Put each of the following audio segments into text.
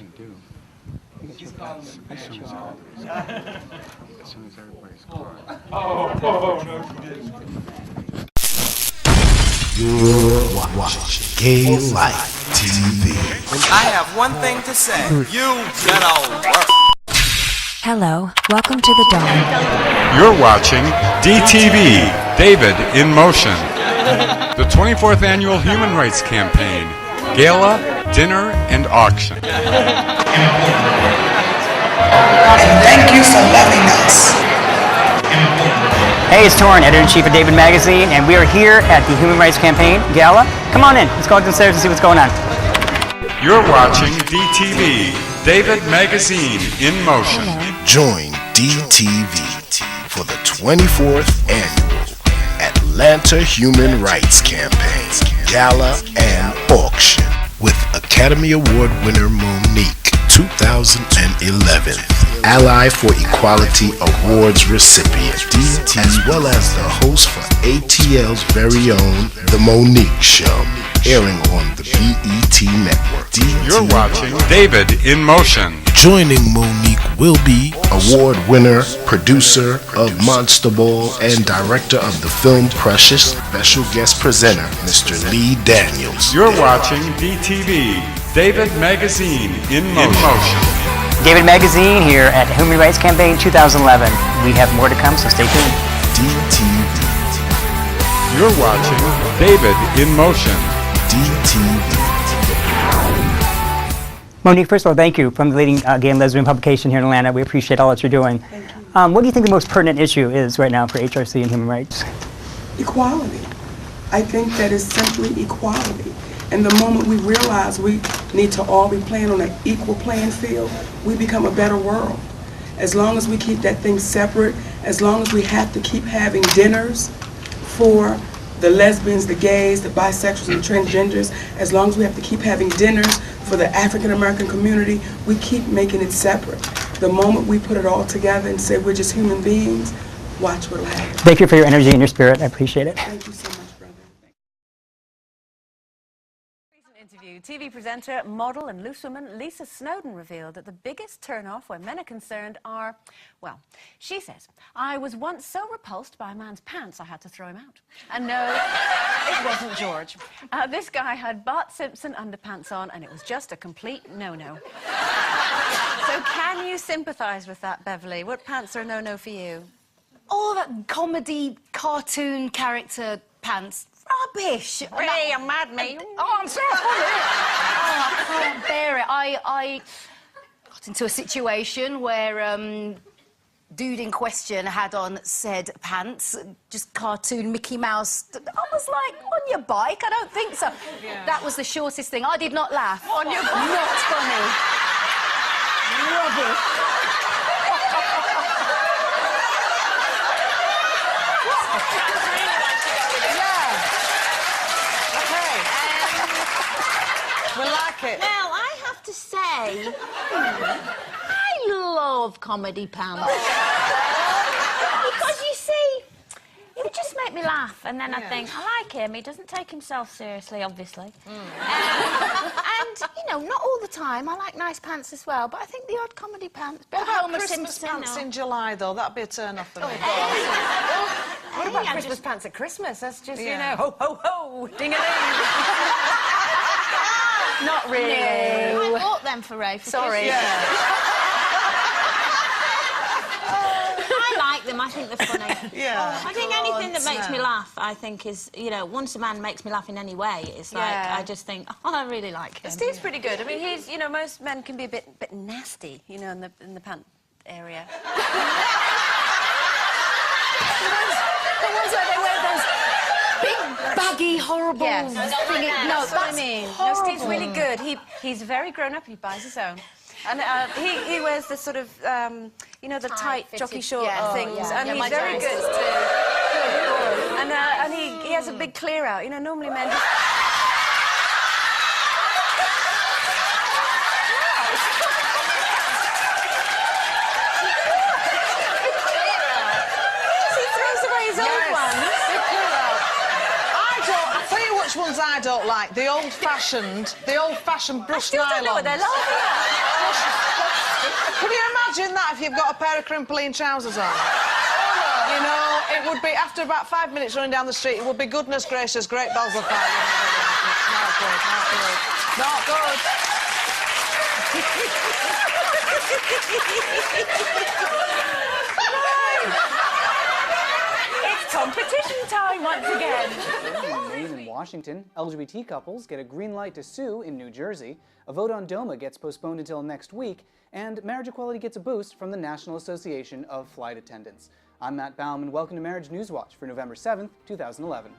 can do. As soon as everybody's gone. No, she didn't. You're watching Gay Life TV. I have one thing to say. You better work. Hello, welcome to the dawn. You're watching DTV, David in Motion. The 24th Annual Human Rights Campaign, Gala, Dinner, and Auction. And thank you for loving us. Hey, it's Torrin, editor-in-chief of David Magazine, and we are here at the Human Rights Campaign Gala. Come on in. Let's go downstairs and see what's going on. You're watching DTV, David Magazine in Motion. Join DTV for the 24th Annual Atlanta Human Rights Campaign Gala and Auction with Academy Award winner Monique, 2011 Ally for Equality Awards recipient, as well as the host for ATL's very own The Monique Show, airing on the BET Network. You're watching David in Motion. Joining Monique will be award winner, producer of Monster Ball, and director of the film Precious, special guest presenter, Mr. Lee Daniels. You're watching DTV, David Magazine in Motion. David Magazine here at Human Rights Campaign 2011. We have more to come, so stay tuned. DTV. You're watching David in Motion. DTV. Monique, first of all, thank you from the leading gay and lesbian publication here in Atlanta. We appreciate all that you're doing. Thank you. What do you think the most pertinent issue is right now for HRC and human rights? Equality. I think that is simply equality. And the moment we realize we need to all be playing on an equal playing field, we become a better world. As long as we keep that thing separate, as long as we have to keep having dinners for the lesbians, the gays, the bisexuals, and the transgenders, as long as we have to keep having dinners for the African American community, we keep making it separate. The moment we put it all together and say we're just human beings, watch what'll happen. Thank you for your energy and your spirit. I appreciate it. Thank you so much, brother. Interview. TV presenter, model and loose woman Lisa Snowden revealed that the biggest turn-off where men are concerned are, well, she says, I was once so repulsed by a man's pants I had to throw him out. And no, it wasn't George. This guy had Bart Simpson underpants on and it was just a complete no-no. So can you sympathise with that, Beverly? What pants are a no-no for you? All that comedy, cartoon character pants. Rubbish! Really, I'm mad, mate. Oh, I'm sorry. Oh, I can't bear it. I got into a situation where dude in question had on said pants, just cartoon Mickey Mouse. I was like, on your bike? I don't think so. Yeah. That was the shortest thing. I did not laugh. On your bike? Not funny. Rubbish. We'll like it. Well, I have to say, I love comedy pants. Because you see, it would just make me laugh, and then I think, I like him. He doesn't take himself seriously, obviously. And, you know, not all the time. I like nice pants as well, but I think the odd comedy pants. What about Christmas Simpson, pants in July, though? That'd be a turn-off for me. What about Christmas pants at Christmas? That's just, you know, ho, ho, ho, ding-a-ling. Not really. No. I bought them for Ray for Sorry. Christmas. I like them. I think they're funny. Yeah. I think anything that makes me laugh, I think is, you know, once a man makes me laugh in any way, it's like, I just think, oh, I really like him. Steve's pretty good. I mean, he's, you know, most men can be a bit nasty, you know, in the pant area. The ones where they wear those big, baggy, horrible yes. thing. No, that's what I mean. No, Steve's horrible. really good. He's very grown up. He buys his own. And he wears the sort of, you know, the tight jockey short things. And he's very good. And he has a big clear out. You know, normally men just... He throws away his old ones. I'll tell you which ones I don't like. Right, the old-fashioned brushed Still don't know what they're nylons. laughing at. Can you imagine that if you've got a pair of crimpling trousers on? You know, it would be, after about 5 minutes running down the street, it would be, goodness gracious, great balls of fire. Not good, not good. Not good. It's competition time once again. In Maine and Washington, LGBT couples get a green light to sue in New Jersey, a vote on DOMA gets postponed until next week, and marriage equality gets a boost from the National Association of Flight Attendants. I'm Matt Baum, and welcome to Marriage News Watch for November 7th, 2011.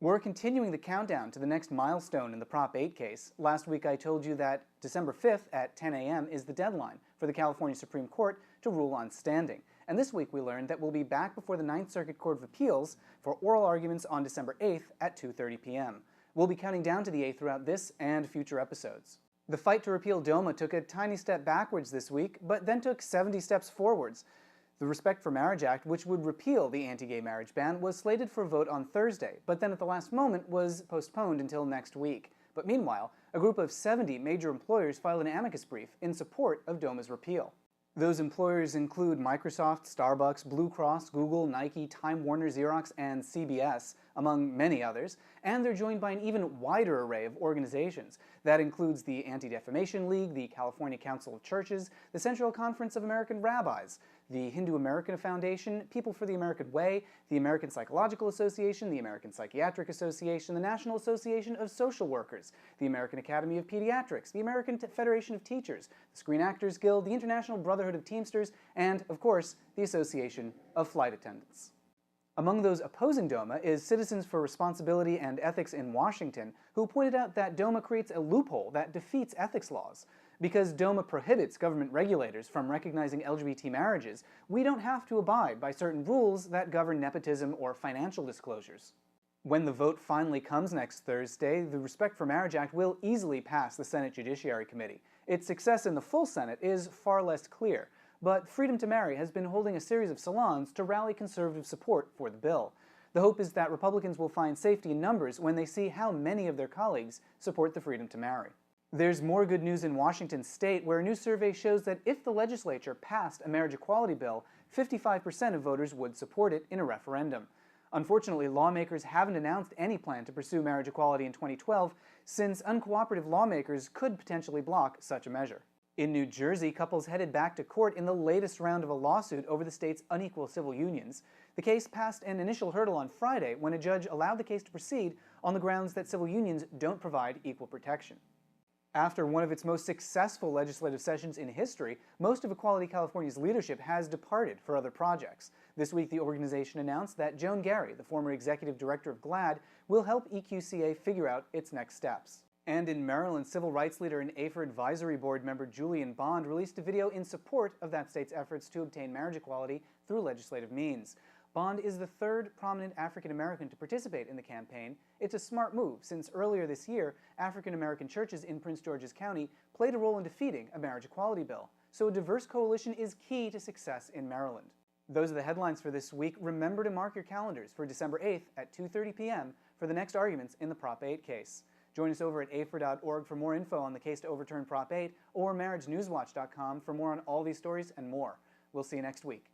We're continuing the countdown to the next milestone in the Prop 8 case. Last week I told you that December 5th at 10 a.m. is the deadline for the California Supreme Court to rule on standing. And this week we learned that we'll be back before the Ninth Circuit Court of Appeals for oral arguments on December 8th at 2:30 p.m. We'll be counting down to the 8th throughout this and future episodes. The fight to repeal DOMA took a tiny step backwards this week, but then took 70 steps forwards. The Respect for Marriage Act, which would repeal the anti-gay marriage ban, was slated for a vote on Thursday, but then at the last moment was postponed until next week. But meanwhile, a group of 70 major employers filed an amicus brief in support of DOMA's repeal. Those employers include Microsoft, Starbucks, Blue Cross, Google, Nike, Time Warner, Xerox, and CBS, among many others, and they're joined by an even wider array of organizations. That includes the Anti-Defamation League, the California Council of Churches, the Central Conference of American Rabbis, the Hindu American Foundation, People for the American Way, the American Psychological Association, the American Psychiatric Association, the National Association of Social Workers, the American Academy of Pediatrics, the American Federation of Teachers, the Screen Actors Guild, the International Brotherhood of Teamsters, and, of course, the Association of Flight Attendants. Among those opposing DOMA is Citizens for Responsibility and Ethics in Washington, who pointed out that DOMA creates a loophole that defeats ethics laws. Because DOMA prohibits government regulators from recognizing LGBT marriages, we don't have to abide by certain rules that govern nepotism or financial disclosures. When the vote finally comes next Thursday, the Respect for Marriage Act will easily pass the Senate Judiciary Committee. Its success in the full Senate is far less clear, but Freedom to Marry has been holding a series of salons to rally conservative support for the bill. The hope is that Republicans will find safety in numbers when they see how many of their colleagues support the freedom to marry. There's more good news in Washington state, where a new survey shows that if the legislature passed a marriage equality bill, 55% of voters would support it in a referendum. Unfortunately, lawmakers haven't announced any plan to pursue marriage equality in 2012, since uncooperative lawmakers could potentially block such a measure. In New Jersey, couples headed back to court in the latest round of a lawsuit over the state's unequal civil unions. The case passed an initial hurdle on Friday when a judge allowed the case to proceed on the grounds that civil unions don't provide equal protection. After one of its most successful legislative sessions in history, most of Equality California's leadership has departed for other projects. This week, the organization announced that Joan Gary, the former executive director of GLAAD, will help EQCA figure out its next steps. And in Maryland, civil rights leader and AFER Advisory Board member Julian Bond released a video in support of that state's efforts to obtain marriage equality through legislative means. Bond is the third prominent African American to participate in the campaign. It's a smart move, since earlier this year, African American churches in Prince George's County played a role in defeating a marriage equality bill. So a diverse coalition is key to success in Maryland. Those are the headlines for this week. Remember to mark your calendars for December 8th at 2:30 p.m. for the next arguments in the Prop 8 case. Join us over at afer.org for more info on the case to overturn Prop 8, or marriagenewswatch.com for more on all these stories and more. We'll see you next week.